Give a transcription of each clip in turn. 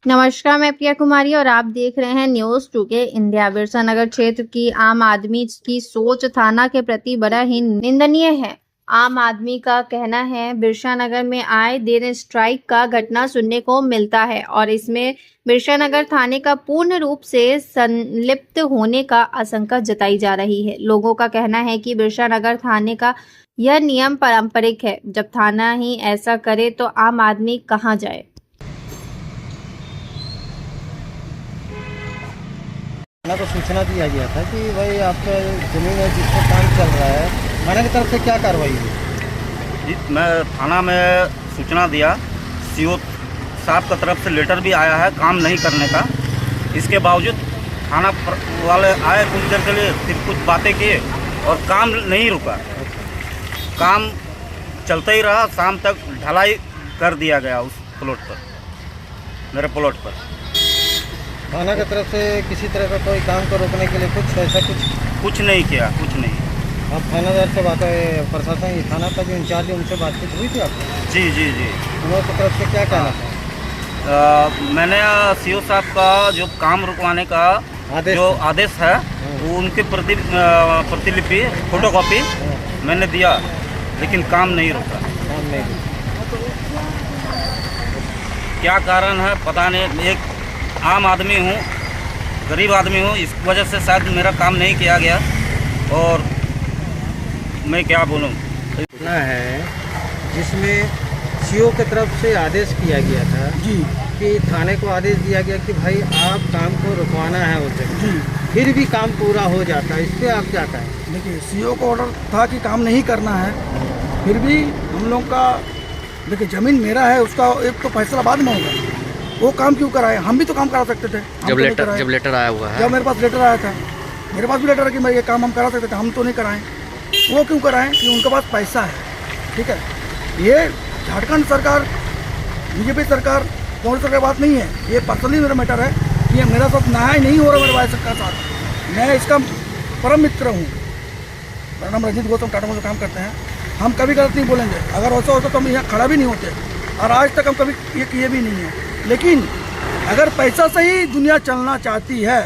नमस्कार, मैं प्रिया कुमारी और आप देख रहे हैं न्यूज़ 2K इंडिया। बिरसा नगर क्षेत्र की आम आदमी की सोच थाना के प्रति बड़ा ही निंदनीय है। आम आदमी का कहना है बिरसा नगर में आए दिन स्ट्राइक का घटना सुनने को मिलता है और इसमें बिरसा नगर थाने का पूर्ण रूप से संलिप्त होने का आशंका जताई जा रही है। लोगों का कहना है कि बिरसा नगर थाने का यह नियम पारंपरिक है। जब थाना ही ऐसा करे तो आम आदमी कहाँ जाए। थाना को सूचना दिया गया था कि भाई आपका जमीन है जिस पर काम चल रहा है, थाना की तरफ से क्या कार्रवाई हुई? मैं थाना में सूचना दिया, सीओ साहब की तरफ से लेटर भी आया है काम नहीं करने का। इसके बावजूद थाना वाले आए कुछ देर के लिए, फिर कुछ बातें किए और काम नहीं रुका। काम चलता ही रहा, शाम तक ढलाई कर दिया गया उस प्लॉट पर, मेरे प्लॉट पर। थाना की तरफ से किसी तरह का कोई काम को रोकने के लिए कुछ नहीं किया, कुछ नहीं। आप थानादार से बात प्रशासन थाना का जो इंचार्ज है उनसे बातचीत हुई थी आपको? जी। उनकी तरफ से क्या कहना था? मैंने सीओ साहब का जो काम रुकवाने का आदेश है वो उनकी प्रतिलिपि फोटोकॉपी मैंने दिया, लेकिन काम नहीं रुका। क्या कारण है पता नहीं। एक आम आदमी हूँ, गरीब आदमी हूँ, इस वजह से शायद मेरा काम नहीं किया गया। और मैं क्या बोलूँ, इतना है जिसमें सीओ की तरफ से आदेश किया गया था जी कि थाने को आदेश दिया गया कि भाई आप काम को रुकवाना है उस जगह जी, फिर भी काम पूरा हो जाता है। इस पर आप क्या कहें? देखिए, सीओ को ऑर्डर था कि काम नहीं करना है, फिर भी हम लोग का देखिए ज़मीन मेरा है, उसका एक तो फैसला बाद में होगा। वो काम क्यों कराए? हम भी तो काम करा सकते थे। जब लेटर आया हुआ है, जब मेरे पास लेटर आया था, मेरे पास भी लेटर है कि मैं ये काम हम करा सकते थे, हम तो नहीं कराएं। वो क्यों कराएं? कि उनके पास पैसा है। ठीक है, ये झारखंड सरकार, बीजेपी सरकार, कांग्रेस सरकार बात नहीं है। ये पर्सनली मेरा मैटर है कि ये मेरा साथ न्याय नहीं हो रहा मेरे भाई सरकार साथ। मैं इसका परम मित्र हूँ। मेरा नाम रंजीत गौतम, टाटा में काम करते हैं। हम कभी गलत नहीं बोलेंगे। अगर वैसा होता तो हम यहाँ खड़ा भी नहीं होते, और आज तक हम कभी ये किए भी नहीं है। लेकिन अगर पैसा से ही दुनिया चलना चाहती है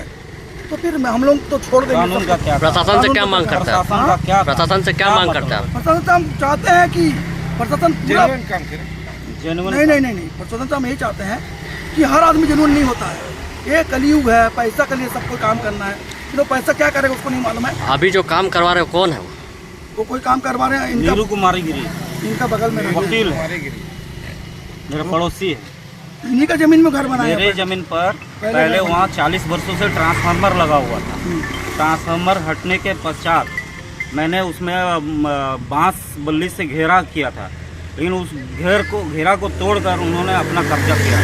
तो फिर हम लोग तो छोड़ देंगे। प्रशासन से क्या मांग करता है? प्रशासन से क्या मांग करता है? प्रशासन से हम चाहते हैं कि प्रशासन पूरा काम करे। नहीं, प्रशासन से हम यही चाहते हैं कि हर आदमी जेन्युइन नहीं होता है। ये कलयुग है, पैसा के लिए सबको काम करना है। तो पैसा क्या करेगा उसको नहीं मालूम है। अभी जो काम करवा रहे हो कौन है? वो कोई काम करवा रहे हैं, नीरू कुमारी गिरी, इनका बगल में वकील मेरा पड़ोसी है। इन्हीं का जमीन में घर बनाया। मेरे जमीन पर पहले वहाँ 40 वर्षों से ट्रांसफार्मर लगा हुआ था। ट्रांसफार्मर हटने के पश्चात मैंने उसमें बांस बल्ली से घेरा किया था, लेकिन उस घेरा को तोड़कर उन्होंने अपना कब्जा किया।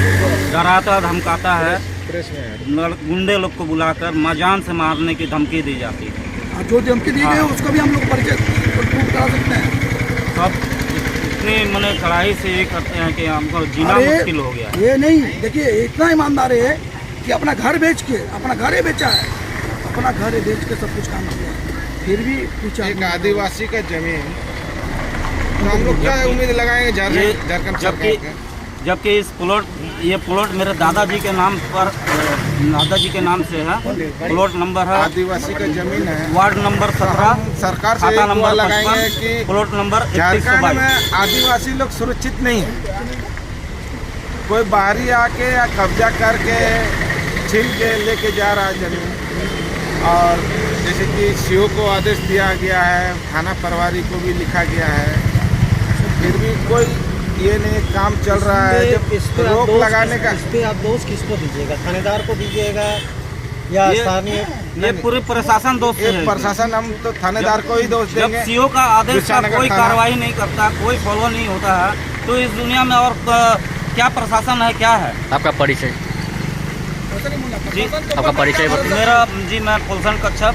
डराता धमकाता है, गुंडे लोग को बुलाकर मजान से मारने की धमकी दी जाती है। जो धमकी दी गई उसका भी हम लोग परिचय करा सकते हैं। सब इतनी मैंने कड़ाई से ये करते हैं कि हमको जीना मुश्किल हो गया। ये नहीं, देखिए इतना ईमानदार है कि अपना घर बेच के, अपना घर ही बेचा है, अपना घर ही बेच के सब कुछ काम किया, फिर भी पीछे। एक आदिवासी का जमीन तो हम लोग क्या उम्मीद लगाएंगे झारखंड सरकार के? जबकि ये प्लॉट मेरे दादाजी के नाम से है। प्लॉट नंबर है, आदिवासी का जमीन है, वार्ड नंबर 17, सरकार से एक नंबर लगाएंगे कि प्लॉट नंबर झारखंड में आदिवासी लोग सुरक्षित नहीं है। कोई बाहरी आके या कब्जा करके छीन के लेके जा रहा है जमीन। और जैसे कि सीओ को आदेश दिया गया है, थाना प्रभारी को भी लिखा गया है, फिर भी कोई ये नहीं काम चल रहा है। जब रोक लगाने का, इस पे आप दोष किसको दीजिएगा? थानेदार को दीजिएगा या स्थानीय? ये पूरे प्रशासन दोष है। प्रशासन, हम तो थानेदार को ही दोष देंगे। जब सीओ का आदेश का कोई कार्रवाई नहीं करता, कोई फॉलो नहीं होता है, तो इस दुनिया में और क्या प्रशासन है, क्या है? आपका परिचय? जी, आपका परिचय मेरा जी, मैं कुलसन कच्छप,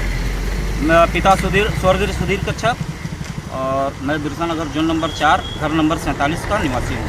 पिता स्वर्गीय सुधीर कच्छप, और मैं बिरसा नगर जोन नंबर 4 घर नंबर 47 का निवासी हूँ।